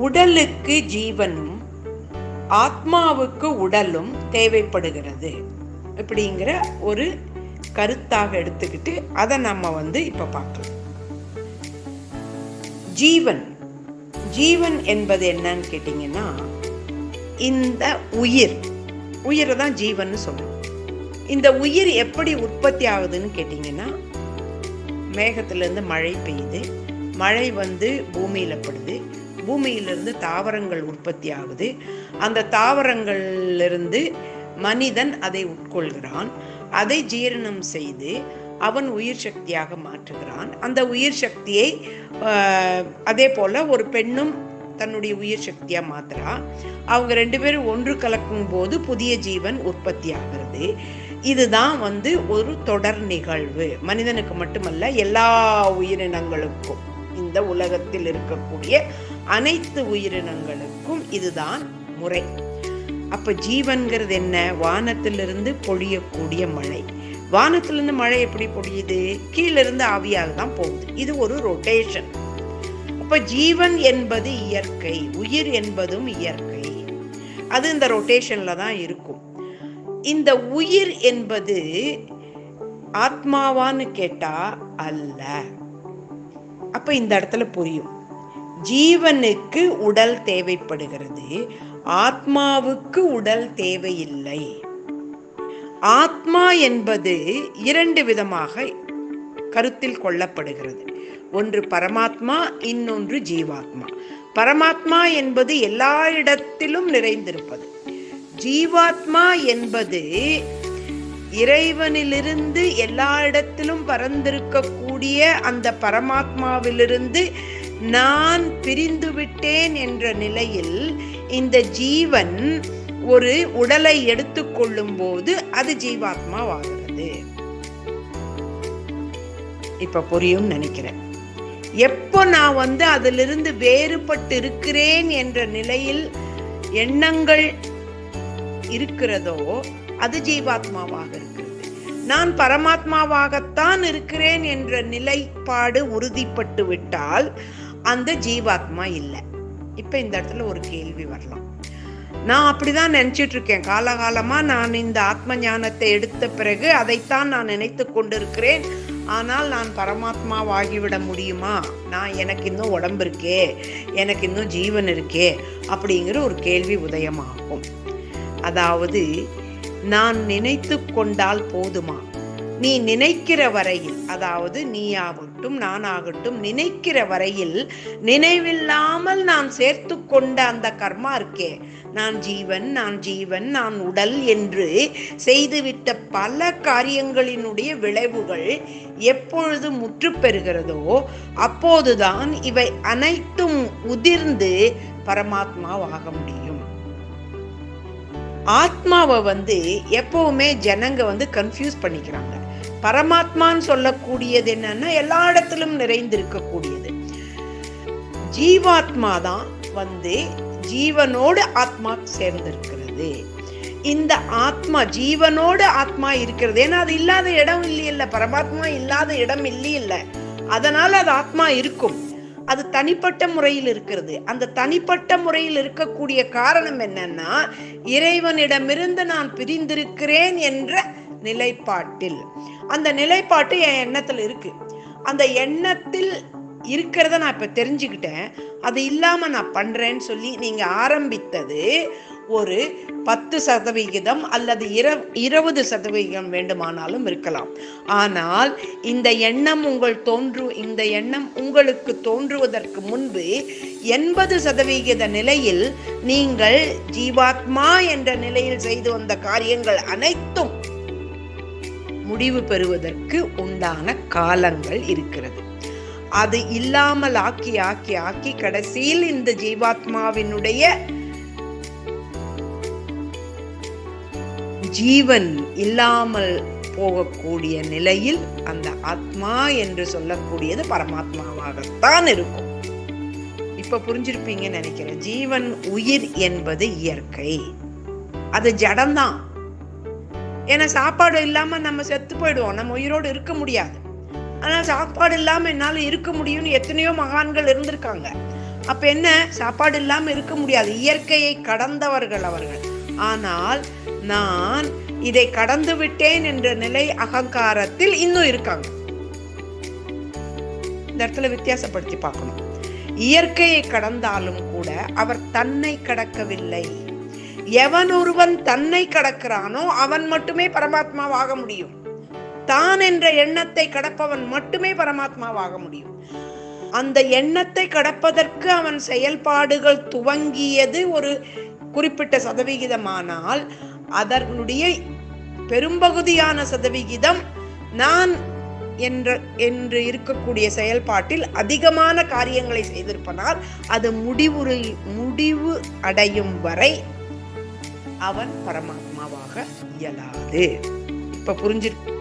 உடலுக்கு ஜீவனும் ஆத்மாவுக்கு உடலும் தேவைப்படுகிறது அப்படிங்கிற ஒரு கருத்தாக எடுத்துக்கிட்டு அதை நம்ம இப்ப பார்க்கலாம். ஜீவன் என்பது என்னன்னு கேட்டீங்கன்னா, இந்த உயிரை தான் ஜீவன் சொல்றோம். இந்த உயிர் எப்படி உற்பத்தி ஆகுதுன்னு கேட்டீங்கன்னா, மேகத்திலிருந்து மழை பெய்யுது, மழை பூமியில படுது, பூமியிலிருந்து தாவரங்கள் உற்பத்தி ஆகுது, அந்த தாவரங்களிலிருந்து மனிதன் அதை உட்கொள்கிறான், அதை ஜீரணம் செய்து அவன் உயிர் சக்தியாக மாற்றுகிறான். அந்த உயிர் சக்தியை அதே போல ஒரு பெண்ணும் தன்னுடைய உயிர் சக்தியா மாத்துறா. அவங்க 2 பேரும் ஒன்று கலக்கும் போது புதிய ஜீவன் உற்பத்தி ஆகிறது. இதுதான் ஒரு தொடர் நிகழ்வு. மனிதனுக்கு மட்டுமல்ல, எல்லா உயிரினங்களுக்கும், இந்த உலகத்தில் இருக்கக்கூடிய அனைத்து உயிரினங்களுக்கும் இதுதான் முறை. அப்ப ஜீவன்கிறது என்ன? வானத்திலிருந்து பொழியக்கூடிய மழை. வானத்திலிருந்து மழை எப்படி பொழியுது? கீழிருந்து ஆவியாக தான் போகுது. இது ஒரு ரொட்டேஷன். அப்ப ஜீவன் என்பது இயற்கை, உயிர் என்பதும் இயற்கை. அது இந்த ரொட்டேஷன்ல தான் இருக்கும். இந்த உயிர் என்பது ஆத்மாவான்னு கேட்டா அல்ல. அப்ப இந்த இடத்துல புரியும், ஜீவனுக்கு உடல் தேவைப்படுகிறது, ஆத்மாவுக்கு உடல் தேவையில்லை. ஆத்மா என்பது 2 விதமாக கருத்தில் கொள்ளப்படுகிறது. ஒன்று பரமாத்மா, இன்னொன்று ஜீவாத்மா. பரமாத்மா என்பது எல்லா இடத்திலும் நிறைந்திருப்பது. ஜீவாத்மா என்பது இறைவனிலிருந்து எல்லா இடத்திலும் பறந்திருக்கக்கூடிய அந்த பரமாத்மாவிலிருந்து நான் பிரிந்து விட்டேன் என்ற நிலையில் இந்த ஜீவன் ஒரு உடலை எடுத்துக்கொள்ளும் போது அது ஜீவாத்மாவாகிறது. இப்ப புரியும் நினைக்கிறேன். எப்போ நான் அதிலிருந்து வேறுபட்டு இருக்கிறேன் என்ற நிலையில் எண்ணங்கள் இருக்கிறதோ அது ஜீவாத்மாவாக இருக்கிறது. நான் பரமாத்மாவாகத்தான் இருக்கிறேன் என்ற நிலைப்பாடு உறுதிப்பட்டு விட்டால் அந்த ஜீவாத்மா இல்லை. இப்ப இந்த இடத்துல ஒரு கேள்வி வரலாம். நான் அப்படிதான் நினைச்சிட்டு இருக்கேன் காலகாலமா. நான் இந்த ஆத்ம ஞானத்தை எடுத்த பிறகு அதைத்தான் நான் நினைத்து கொண்டிருக்கிறேன். ஆனால் நான் பரமாத்மாவாகிவிட முடியுமா? எனக்கு இன்னும் உடம்பு இருக்கே, எனக்கு இன்னும் ஜீவன் இருக்கே அப்படிங்கிற ஒரு கேள்வி உதயமாகும். அதாவது, நான் நினைத்து கொண்டால் போதுமா? நீ நினைக்கிற வரையில், அதாவது நீ ஆகட்டும் நான் ஆகட்டும், நினைக்கிற வரையில் நினைவில்லாமல் நான் சேர்த்து கொண்ட அந்த கர்மா இருக்கே, நான் ஜீவன் நான் உடல் என்று செய்துவிட்ட பல காரியங்களினுடைய விளைவுகள் எப்பொழுது முற்று பெறுகிறதோ அப்போதுதான் இவை அனைத்தும் உதிர்ந்து பரமாத்மாவாக முடியும். ஆத்மாவை எப்பவுமே ஜனங்க கன்ஃபியூஸ் பண்ணிக்கிறாங்க. பரமாத்மான்னு சொல்லக்கூடியது என்னன்னா எல்லா இடத்திலும் நிறைந்திருக்கக்கூடியது. ஜீவாத்மா தான் ஜீவனோடு ஆத்மா சேர்ந்திருக்கிறது. இந்த ஆத்மா ஜீவனோடு ஆத்மா இருக்கிறது. ஏன்னா அது இல்லாத இடம் இல்லையில்ல, பரமாத்மா இல்லாத இடம் இல்லையில்ல, அதனால அது ஆத்மா இருக்கும். அது தனிப்பட்ட முறையில் இருக்கிறது. அந்த தனிப்பட்ட முறையில் இருக்கக்கூடிய காரணம் என்னன்னா, இறைவனிடமிருந்து நான் பிரிந்திருக்கிறேன் என்ற நிலைப்பாட்டில். அந்த நிலைப்பாட்டு என் எண்ணத்துல இருக்கு. அந்த எண்ணத்தில் இருக்கிறத நான் இப்ப தெரிஞ்சுக்கிட்டேன். அது இல்லாம நான் பண்றேன்னு சொல்லி நீங்க ஆரம்பித்தது ஒரு 10% அல்லது 20% வேண்டுமானாலும் இருக்கலாம். ஆனால் இந்த எண்ணம் உங்களுக்கு தோன்றுவதற்கு முன்பு 80% நிலையில் நீங்கள் ஜீவாத்மா என்ற நிலையில் செய்து வந்த காரியங்கள் அனைத்தும் முடிவு பெறுவதற்கு உண்டான காலங்கள் இருக்கிறது. அது இல்லாமல் ஆக்கி ஆக்கி ஆக்கி கடைசியில் இந்த ஜீவாத்மாவினுடைய ஜீவன் இல்லாமல் போகக்கூடிய நிலையில் அந்த ஆத்மா என்று சொல்லக்கூடியது பரமாத்மாவாகத்தான் இருக்கும். இப்ப புரிஞ்சிருப்பீங்கன்னு நினைக்கிறேன். ஜீவன் உயிர் என்பது இயற்கை, அது ஜடம்தான். ஏன்னா சாப்பாடு இல்லாம நம்ம செத்து போயிடுவோம், நம்ம உயிரோடு இருக்க முடியாது. ஆனா சாப்பாடு இல்லாம என்னால இருக்க முடியும்னு எத்தனையோ மகான்கள் இருந்திருக்காங்க. அப்ப என்ன, சாப்பாடு இல்லாம இருக்க முடியாது. இயற்கையை கடந்தவர்கள் அவர்கள். ஆனால் நான் இதை கடந்து விட்டேன் என்ற நிலை அகங்காரத்தில் இன்னும் இருக்காங்க. இந்த இடத்துல வித்தியாசப்படுத்தி பார்க்கணும். இயற்கையை கடந்தாலும் கூட அவர் தன்னை கடக்கவில்லை. எவன் ஒருவன் தன்னை கடக்கிறானோ அவன் மட்டுமே பரமாத்மாவாக முடியும். தான் என்ற எண்ணத்தை கடப்பவன் மட்டுமே பரமாத்மாவாக முடியும். அந்த எண்ணத்தை கடப்பதற்கு அவன் செயல்பாடுகள் துவங்கியது ஒரு குறிப்பிட்ட சதவிகிதமானால் அதனுடைய பெரும்பகுதியான சதவிகிதம் நான் என்று இருக்கக்கூடிய செயல்பாட்டில் அதிகமான காரியங்களை செய்திருப்பனால் அது முடிவு அடையும் வரை அவன் பரமாத்மாவாக இயலாது. இப்ப புரிஞ்சிருக்கு?